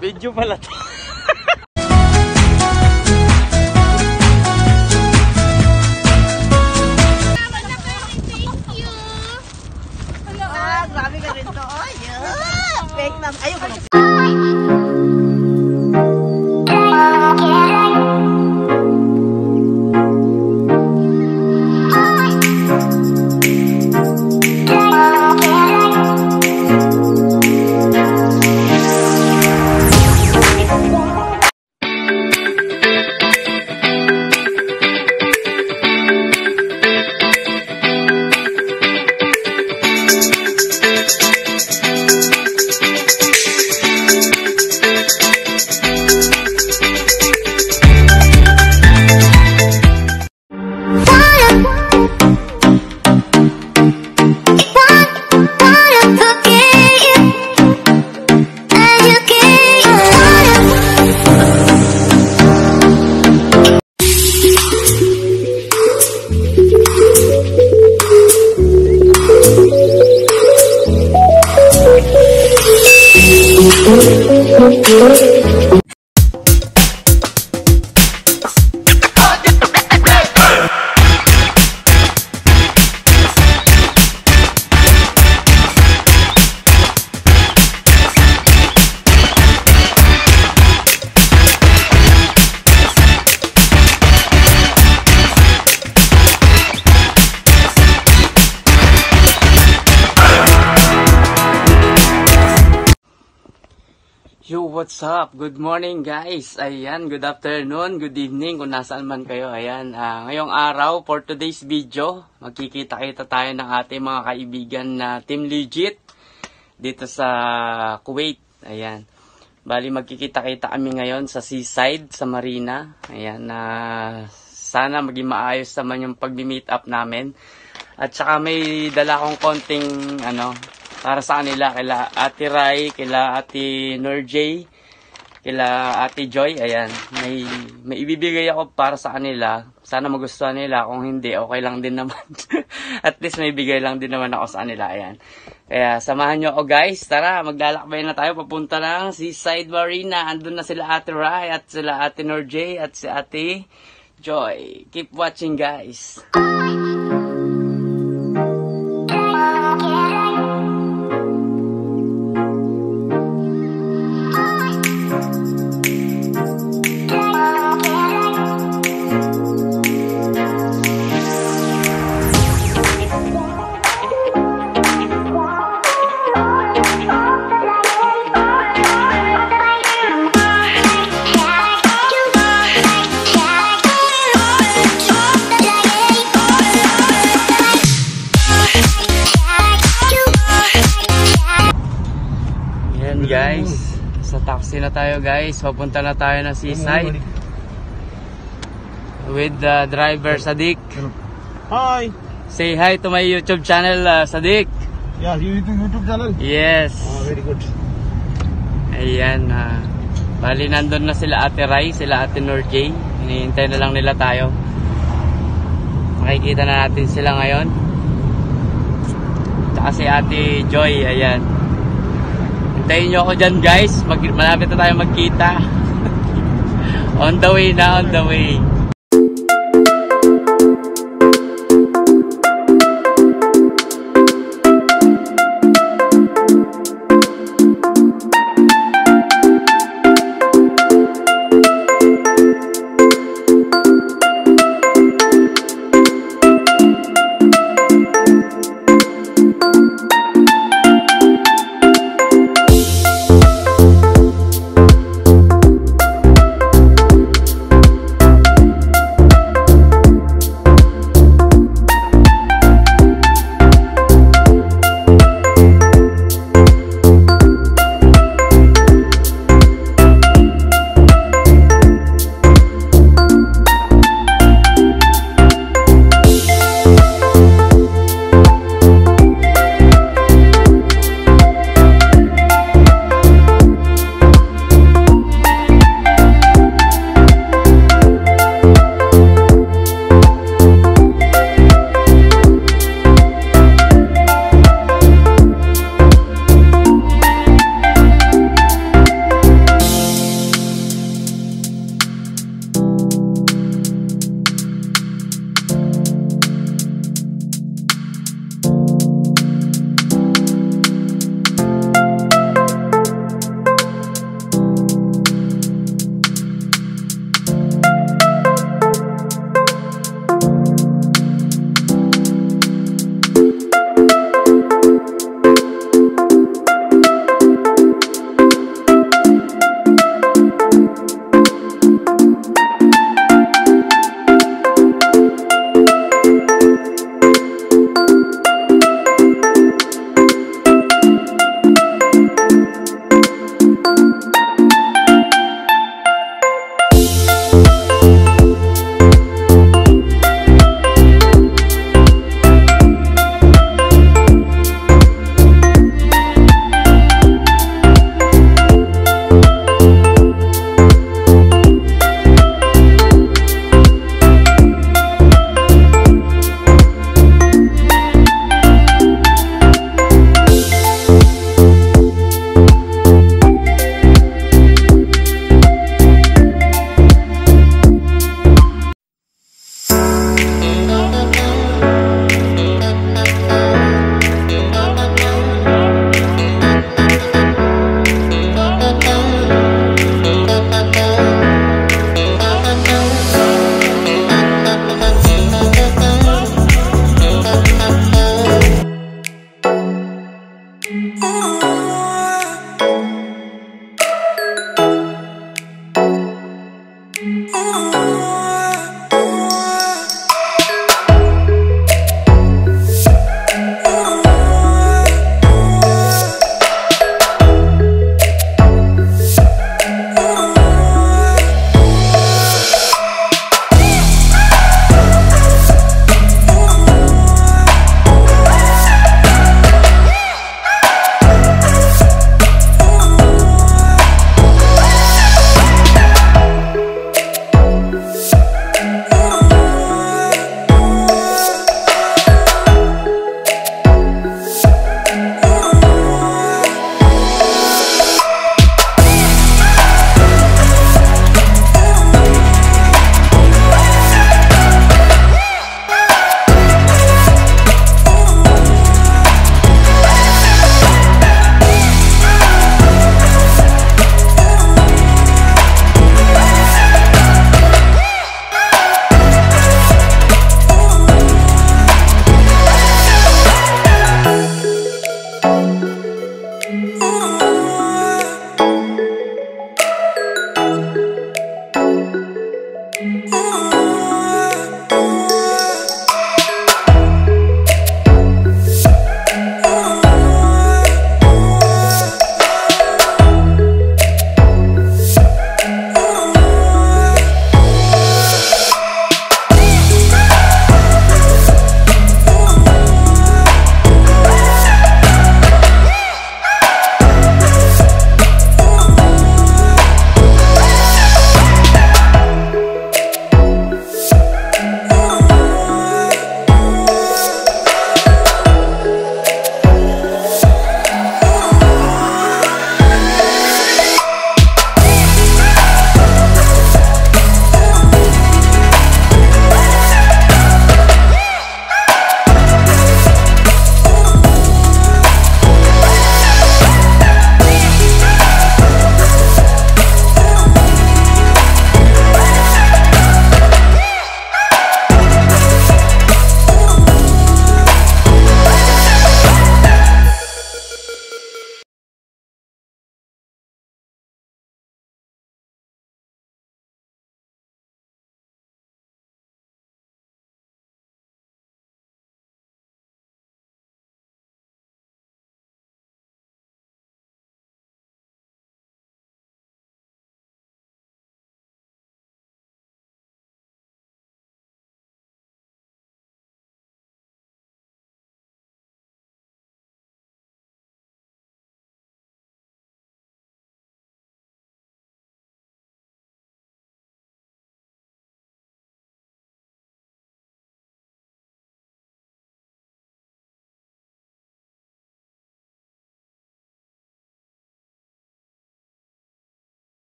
Video pala to. Grabe ka rin to. Fake na. Ayun ka. Yo, what's up? Good morning guys. Ayan, good afternoon, good evening kung nasaan man kayo. Ayan, ngayong araw for today's video, magkikita-kita tayo ng ating mga kaibigan na Team Legit dito sa Kuwait. Ayan, bali magkikita-kita kami ngayon sa seaside, sa marina. Ayan, sana maging maayos naman yung pag-meet up namin. At saka may dala akong konting para sa kanila, kila Ate Rai, kila Ate Norjay, kila Ate Joy. Ayan, may ibibigay ako para sa kanila. Sana magustuhan nila. Kung hindi, okay lang din naman. At least may bigay lang din naman ako sa kanila. Ayan, kaya samahan nyo ako guys. Tara, maglalakbay na tayo papunta ng Seaside Marina. Andun na sila Ate Rai at sila Ate Norjay at si Ate Joy. Keep watching guys. Guys, sa taxi na tayo guys, papunta na tayo na seaside with the driver Sadiq. Hi. Say hi to my YouTube channel, Sadiq. Yeah, YouTube channel. Yes. Very good. Ayan, bali nandun na sila Ate Rai, sila Ate Norjay. Hinihintay na lang nila tayo. Makikita na natin sila ngayon. Tsaka si Ate Joy, ayan. Hintayin nyo ako dyan guys, malapit na tayo magkita. On the way na, on the way.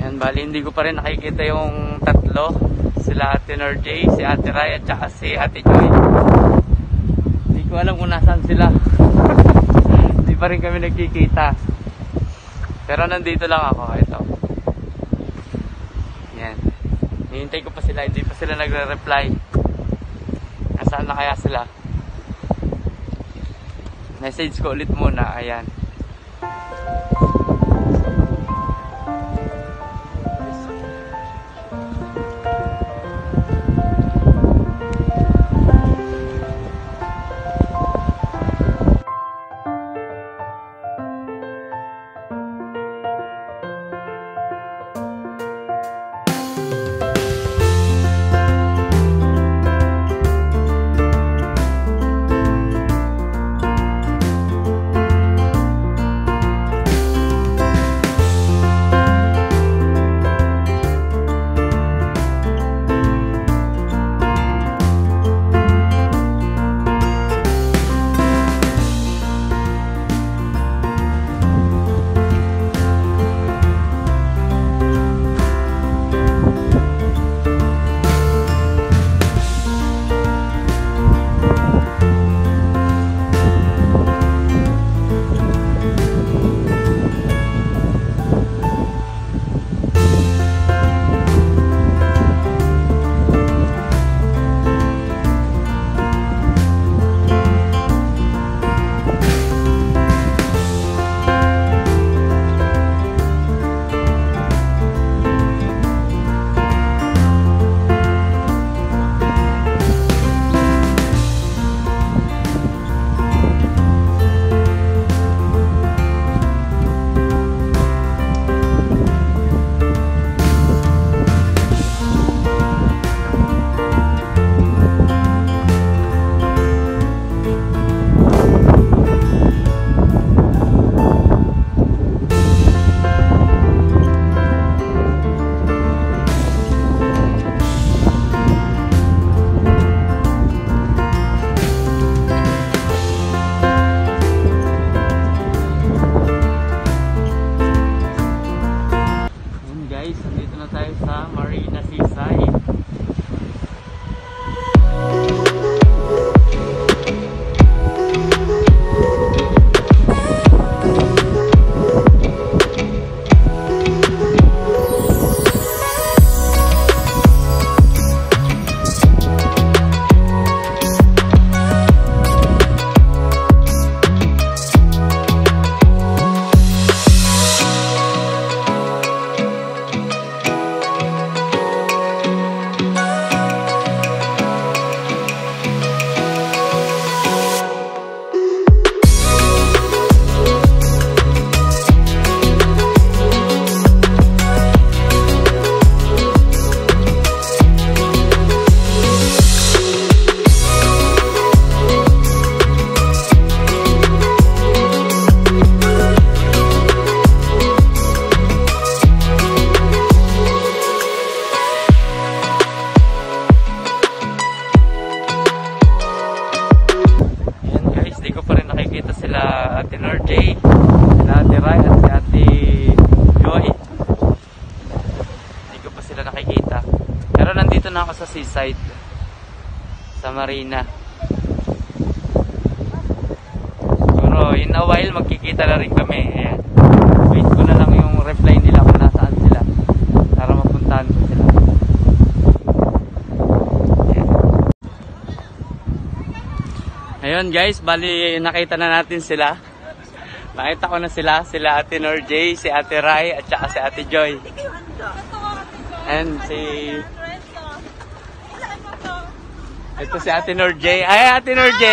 Yan, bali hindi ko pa rin nakikita yung tatlo. Sila Ate Norjay, si Ate Rai, at saka si Ate Joy. Hindi ko alam kung nasaan sila. Hindi pa rin kami nagkikita. Pero nandito lang ako. Ito. Yan. Hihintay ko pa sila. Hindi pa sila nagre-reply. Nasaan na kaya sila? Message ko ulit muna. Ayan. Ate Nor J, si Ate Rai at si Ate Joy. Hindi ko pa sila nakikita. Pero nandito na ako sa seaside, sa marina. Siguro in a while magkikita na rin kami. Ayan. Wait ko na lang yung reply nila kung nasaan sila para mapuntahan ko sila. Ayan. Ayun guys, bali nakita na natin sila. Nakita ko na sila Ate Nor J, si Ate Rai at saka si Ate Joy. And ito si Ate Nor J. Ay, Ate Nor J!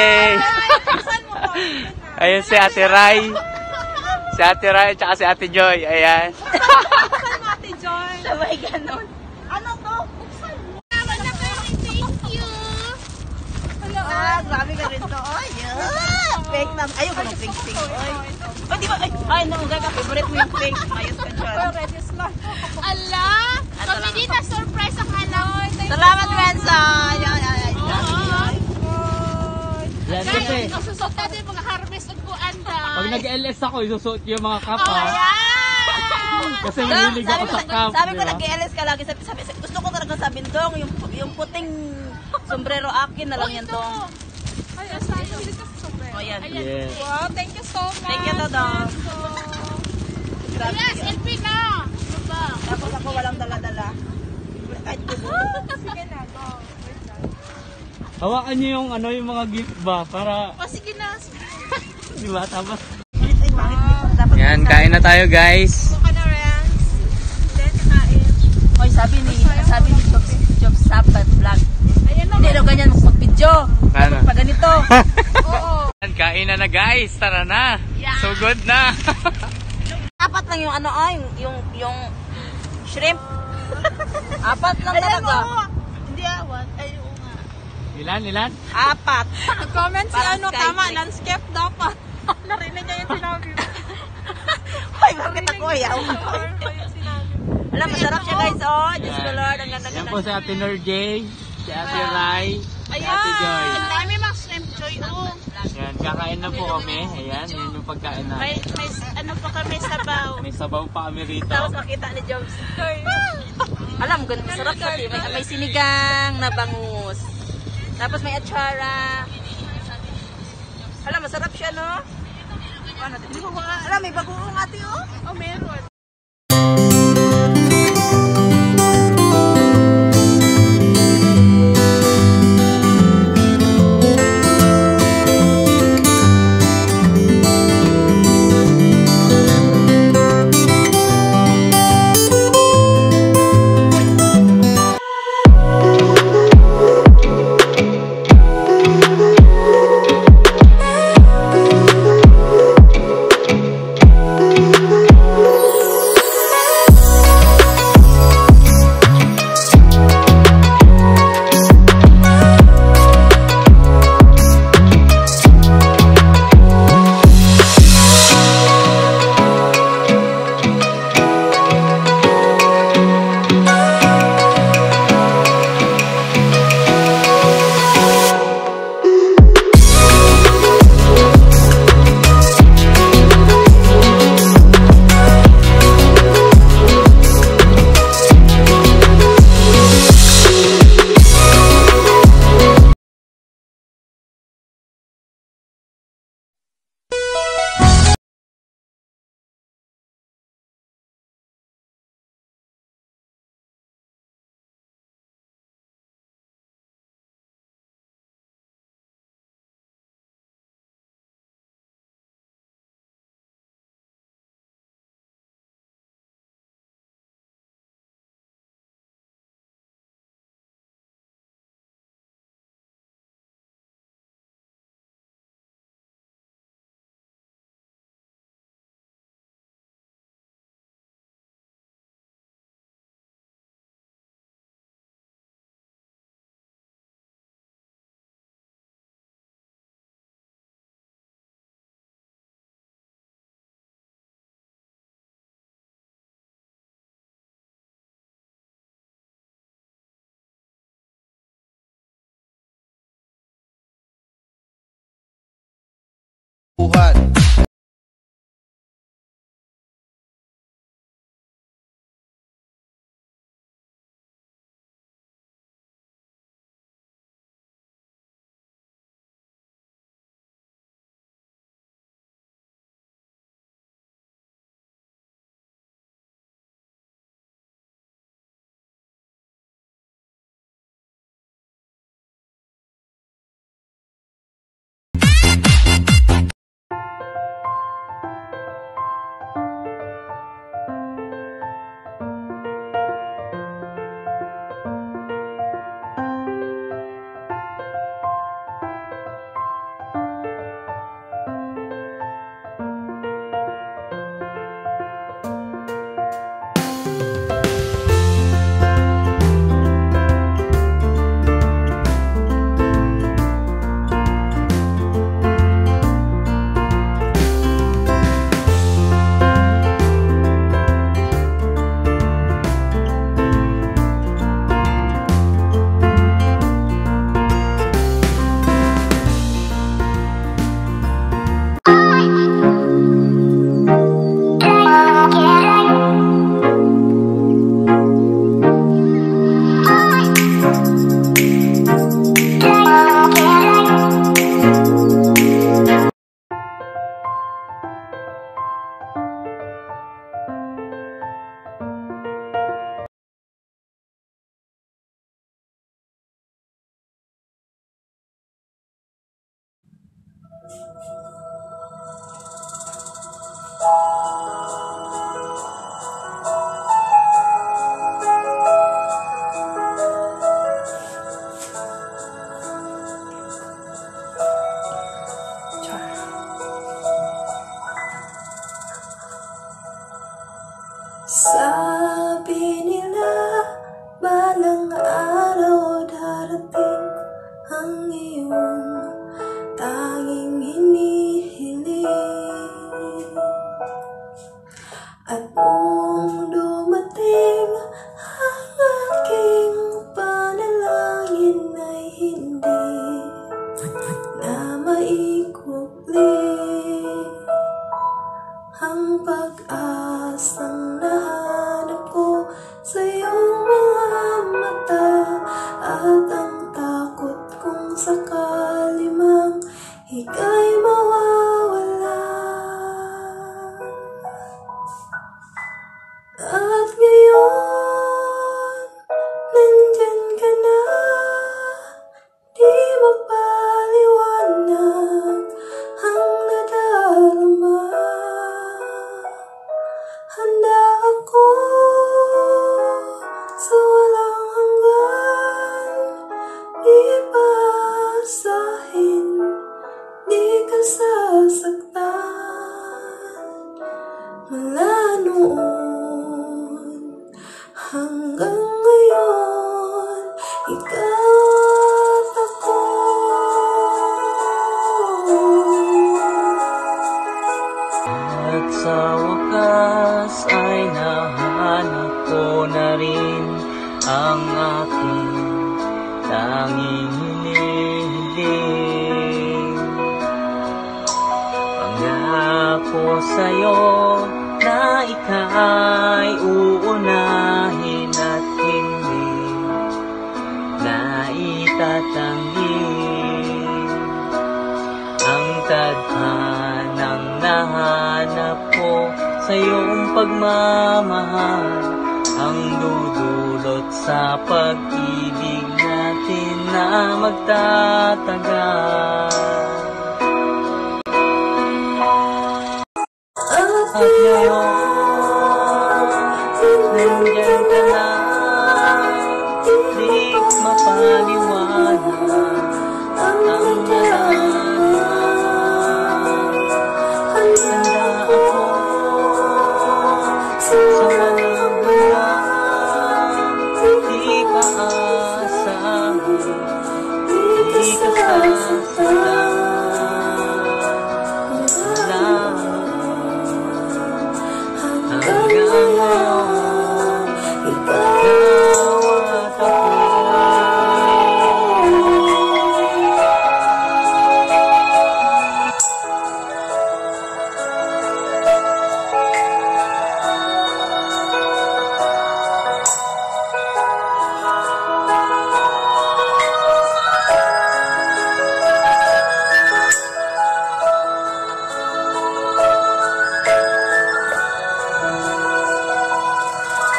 Ayun si Ate Rai. Si Ate Rai at saka si Ate Joy. Ayan. Ate Joy. Sabay ganon. Ano to? Buksan mo. Thank you. Grabe ka rin to. Oy, fake na. Ayun ka ng pink. Oy. Oh, di ba? Ay, no. Gaga, favorite mo yung pink. Ayos ka dyan. Ala! Kami din na surprise ang anak. Salamat, Renza. Guys, nasusuot natin yung mga harvest at buanda. Pag nag-LS ako, isusuot ko yung mga kapa. Ayan! Kasi mahilig ako sa cap. Sabi ko, diba? nag-LS ka lagi. Gusto ko talaga sa bindong, yung puting sombrero akin na lang yan to. Ay, asay. Bilis ka sa sobrang. O, yan. Yes. Wow, thank you so much. Thank you, Dodong. Grabe Yes, yun. LP na. Ano ba? Tapos ako walang dala-dala. Kahit kubo. Sige na, go. Hawakan niyo yung ano, yung mga gift ba para O, sige na. di ba tapos. Ay, pangit dito. Dapat Yan, kain na tayo guys. Buka na, Rans. Then, kain. Oy, sabi ni Job Sabat vlog. Ayan na. Hindi daw ganyan mag-video. Ano? Pag ganito. Oo. Yan, kain na guys. Tara na. Yeah. So good na. Apat lang yung ano ay, yung shrimp. Apat lang talaga. Hindi awat. Ay, oo nga. Ilan? Apat. Nag-comment si Parang ano, sky tama, trick. landscape dapat. Narinig niya yung sinabi mo. Hoy, bakit ako yaw? Kaya sinabi mo. Alam, masarap siya guys. Oh, Diyos ko Lord. Ang Yan ganda-ganda. po si Ate Nor J, si Ate Rai, si Ate Joy. Ang dami mga shrimp, Joy. Oh. Yan, kakain na po kami. Ayan, yun yung pagkain May, namin. may, ano pa kami, sabaw. May sabaw pa kami rito. Tapos makita ni Jobs. Alam, ganun masarap pati. May sinigang na bangus. Tapos may atsara. Alam, masarap siya, no? Ano, alam, may bagoong ate, oh. Oh, meron. buhat Sabi nila, balang araw darating ang iyong tanging hinihiling. At nung dumating ang aking panalangin ay hindi na maikukli ang pag-asang nahanap ko sa iyong mga mata, at ang takot kung sakali mang ika'y mawawala. At ngayon, nandyan ka na, di mapaliwanag ang nadarama. Handa ako sa walang hanggan, di paasahin, di ka sasaktan. Mula noon hanggang ngayon, ikaw at ako. At sa wakas ay nahanap ko na rin ang aking tanging hinihiling. Pangako sa'yo na ika'y uunahin at hindi na itatanggi ang tadhanang nahanap ko sa iyong pagmamahal, ang dudulot sa pag-ibig natin na magtatagal. At ngayon, nandyan ka na, di mapaliwanag ang nadarama. Handa ako sa walang hanggan, di paasahan, di ka sasaktan. Hanggang ngayon, ikaw at ako.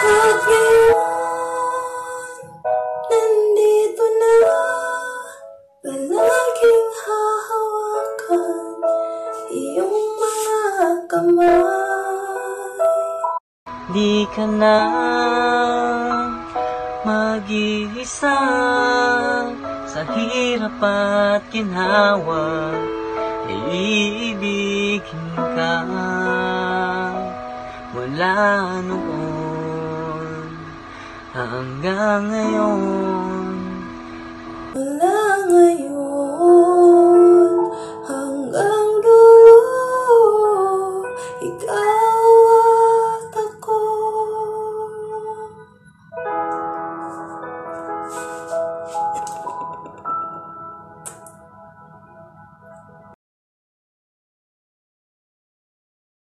At ngayon, nandito na, palaging hahawakan iyong mga kamay. Di ka na mag-iisa sa hirap at ginhawa, iibigin ka mula noon hanggang ngayon. Mula ngayon